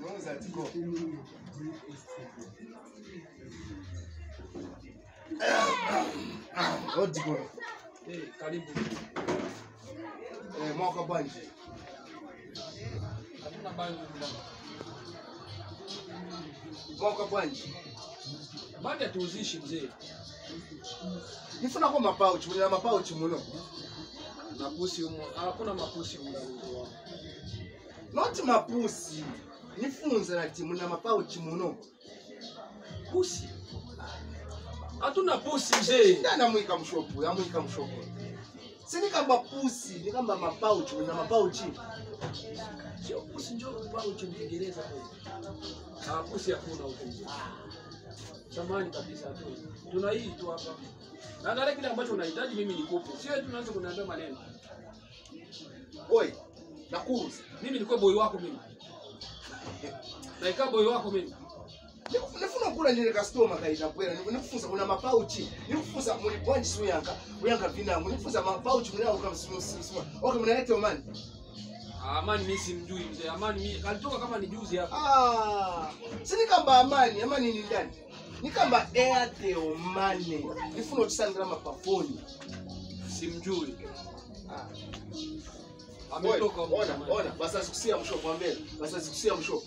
Noza tiko. Odiko. Karibu. Mwaka banje. Hatuna bangi ndani. Mwaka banje. Baada tuuzishi mzee. Nifuna kwa mapauchi, muna mapauchi muno. Mapusi humo. Hakuna mapusi humo. Not mapusi. Nifunza nati muna mapauchi muno. Pusi. Hatuna pusi mzee. Ndana mwika mshopu, ya mwika mshopu. Sini kamba pusi, ni kamba mapauchi, muna mapauchi. Sio pusi njoo mapauchi Kiingereza kwa. Pusi hakuna huko. Samani kabisa tu. Tuna hii tu hapa. Na angalia kile ambacho unahitaji mimi nikupe. Sio tunaanza kuniambia maneno. Oi, nakuruza. Mimi nilikuwa boy wako mimi. Na ikawa boy wako mimi. Nifuna kula njene customer kaita kwela. Nifufunza kuna mapauchi. Nifufunza muli bwanji suyanga. Uyanga vinangu. Nifufunza mapauchi mwenyewe kama simu. Okay, mnaleta omani. Amani mimi simjui mzee. Amani mimi alitoka kama ni juzi hapa. Sini kamba amani ni ndani. Ni kamba Airtel Money. Nifuna utisandira mapafoni. Simjui. Ametoka ona basa sikusia mshopo ambele. Basa sikusia mshopo.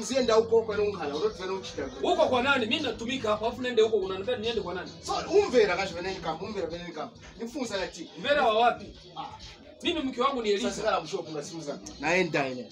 Usienda huko kwa nunghala, unotuvena uchita. Huko kwa nani? Mimi natumika hapa, afu nende huko unanipenda niende kwa nani? So umvera kashi veneni kama, veneni kama. Nifunza na ti. Mvera wa wapi? Mimi mke wangu ni Elisa. Sasa kala mshopo ngasimuza. Naenda ine.